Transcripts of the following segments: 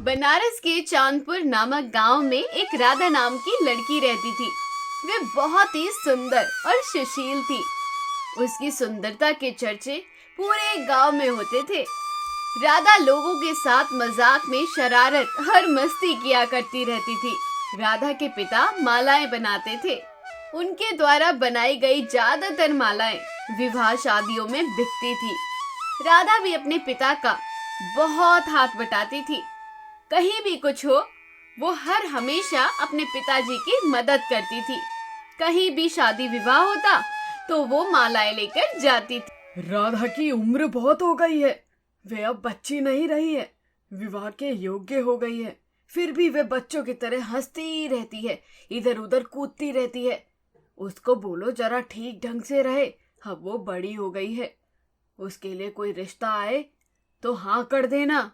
बनारस के चांदपुर नामक गांव में एक राधा नाम की लड़की रहती थी। वे बहुत ही सुंदर और सुशील थी। उसकी सुंदरता के चर्चे पूरे गांव में होते थे। राधा लोगों के साथ मजाक में शरारत और मस्ती किया करती रहती थी। राधा के पिता मालाएं बनाते थे। उनके द्वारा बनाई गई ज्यादातर मालाएं विवाह शादियों में बिकती थी। राधा भी अपने पिता का बहुत हाथ बटाती थी। कहीं भी कुछ हो, वो हर हमेशा अपने पिताजी की मदद करती थी। कहीं भी शादी विवाह होता तो वो मालाएं लेकर जाती थी। राधा की उम्र बहुत हो गई है, वे अब बच्ची नहीं रही है, विवाह के योग्य हो गई है। फिर भी वे बच्चों की तरह हंसती रहती है, इधर उधर कूदती रहती है। उसको बोलो जरा ठीक ढंग से रहे, अब वो बड़ी हो गई है। उसके लिए कोई रिश्ता आए तो हाँ कर देना।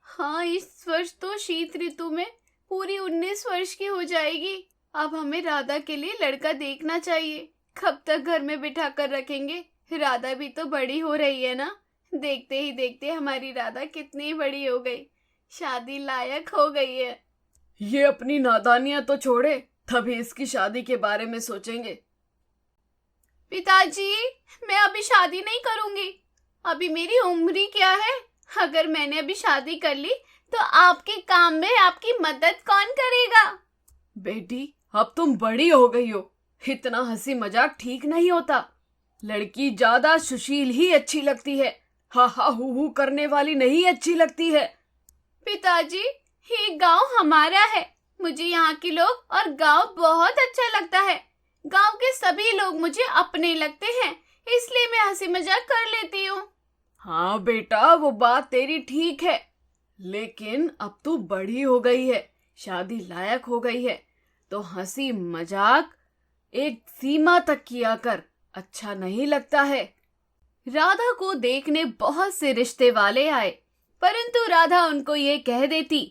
हाँ, इस वर्ष तो शीत ऋतु में पूरी 19 वर्ष की हो जाएगी। अब हमें राधा के लिए लड़का देखना चाहिए। कब तक घर में बिठा कर रखेंगे? राधा भी तो बड़ी हो रही है ना। देखते ही देखते हमारी राधा कितनी बड़ी हो गई, शादी लायक हो गई है। ये अपनी नादानियां तो छोड़े, तभी इसकी शादी के बारे में सोचेंगे। पिताजी, मैं अभी शादी नहीं करूंगी। अभी मेरी उम्र ही क्या है? अगर मैंने अभी शादी कर ली तो आपके काम में आपकी मदद कौन करेगा? बेटी, अब तुम बड़ी हो गई हो, इतना हंसी मजाक ठीक नहीं होता। लड़की ज्यादा सुशील ही अच्छी लगती है, हा हा हू करने वाली नहीं अच्छी लगती है। पिताजी, ये गांव हमारा है। मुझे यहाँ के लोग और गांव बहुत अच्छा लगता है। गांव के सभी लोग मुझे अपने लगते हैं, इसलिए मैं हंसी मजाक कर लेती हूँ। हाँ बेटा, वो बात तेरी ठीक है, लेकिन अब तू बड़ी हो गई है, शादी लायक हो गई है, तो हंसी मजाक एक सीमा तक किया कर, अच्छा नहीं लगता है। राधा को देखने बहुत से रिश्ते वाले आए, परंतु राधा उनको ये कह देती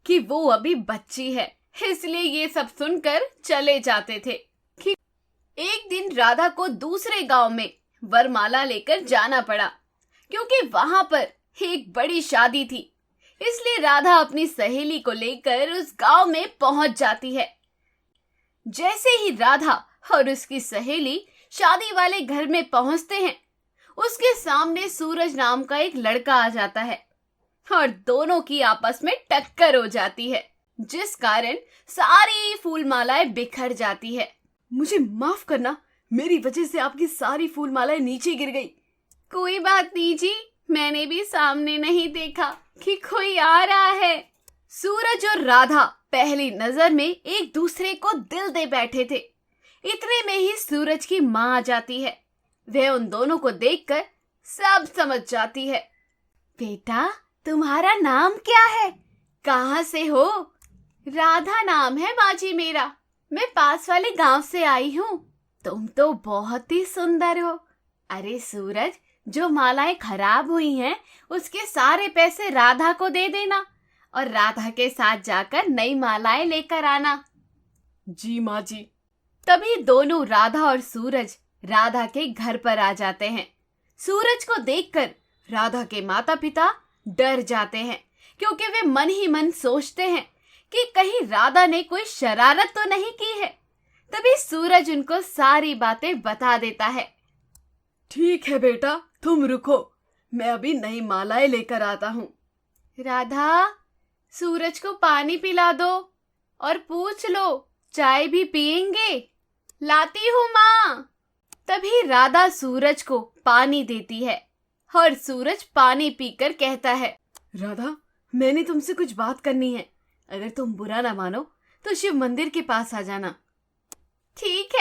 कि वो अभी बच्ची है, इसलिए ये सब सुनकर चले जाते थे। कि एक दिन राधा को दूसरे गांव में वरमाला लेकर जाना पड़ा, क्योंकि वहां पर एक बड़ी शादी थी। इसलिए राधा अपनी सहेली को लेकर उस गांव में पहुंच जाती है। जैसे ही राधा और उसकी सहेली शादी वाले घर में पहुंचते हैं, उसके सामने सूरज नाम का एक लड़का आ जाता है और दोनों की आपस में टक्कर हो जाती है, जिस कारण सारी फूलमालाएं बिखर जाती है। मुझे माफ करना, मेरी वजह से आपकी सारी फूलमालाएं नीचे गिर गई। कोई बात नहीं जी, मैंने भी सामने नहीं देखा कि कोई आ रहा है। सूरज और राधा पहली नजर में एक दूसरे को दिल दे बैठे थे। इतने में ही सूरज की माँ आ जाती है। वह उन दोनों को देखकर सब समझ जाती है। बेटा, तुम्हारा नाम क्या है? कहाँ से हो? राधा नाम है बाजी मेरा, मैं पास वाले गांव से आई हूँ। तुम तो बहुत ही सुंदर हो। अरे सूरज, जो मालाएं खराब हुई हैं, उसके सारे पैसे राधा को दे देना और राधा के साथ जाकर नई मालाएं लेकर आना। जी माँ जी। तभी दोनों राधा और सूरज राधा के घर पर आ जाते हैं। सूरज को देखकर राधा के माता पिता डर जाते हैं, क्योंकि वे मन ही मन सोचते हैं कि कहीं राधा ने कोई शरारत तो नहीं की है। तभी सूरज उनको सारी बातें बता देता है। ठीक है बेटा, तुम रुको, मैं अभी नई मालाएं लेकर आता हूँ। राधा, सूरज को पानी पिला दो और पूछ लो चाय भी पियेंगे। लाती हूँ माँ। तभी राधा सूरज को पानी देती है और सूरज पानी पीकर कहता है, राधा, मैंने तुमसे कुछ बात करनी है। अगर तुम बुरा ना मानो तो शिव मंदिर के पास आ जाना। ठीक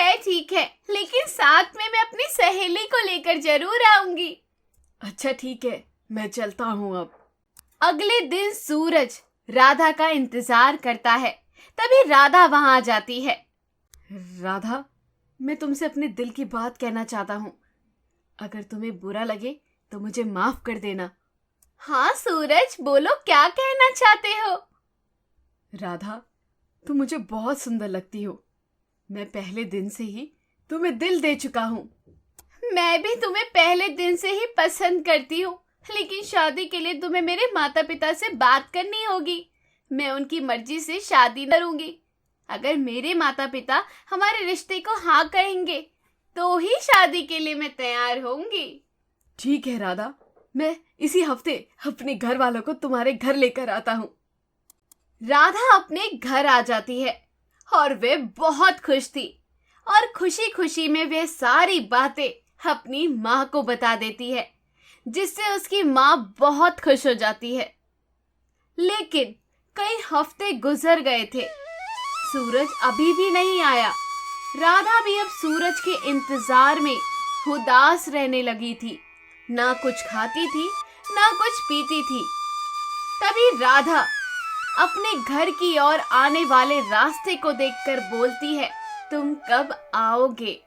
है, लेकिन साथ में मैं अपनी सहेली को लेकर जरूर आऊंगी। अच्छा ठीक है, मैं चलता हूँ अब। अगले दिन सूरज राधा का इंतजार करता है। तभी राधा वहां आ जाती है। राधा, मैं तुमसे अपने दिल की बात कहना चाहता हूँ। अगर तुम्हें बुरा लगे तो मुझे माफ कर देना। हाँ सूरज, बोलो क्या कहना चाहते हो? राधा, तुम मुझे बहुत सुंदर लगती हो। मैं पहले दिन से ही तुम्हें दिल दे चुका हूँ। मैं भी तुम्हें पहले दिन से ही पसंद करती हूँ, लेकिन शादी के लिए तुम्हें मेरे माता पिता से बात करनी होगी। मैं उनकी मर्जी से शादी करूंगी। अगर मेरे माता पिता हमारे रिश्ते को हाँ कहेंगे तो ही शादी के लिए मैं तैयार होंगी। ठीक है राधा, मैं इसी हफ्ते अपने घर वालों को तुम्हारे घर लेकर आता हूँ। राधा अपने घर आ जाती है और वे बहुत खुश थी और खुशी खुशी में वे सारी बातें अपनी माँ को बता देती है, जिससे उसकी माँ बहुत खुश हो जाती है। लेकिन कई हफ्ते गुजर गए थे, सूरज अभी भी नहीं आया। राधा भी अब सूरज के इंतजार में उदास रहने लगी थी। ना कुछ खाती थी, ना कुछ पीती थी। तभी राधा अपने घर की ओर आने वाले रास्ते को देखकर बोलती है, तुम कब आओगे?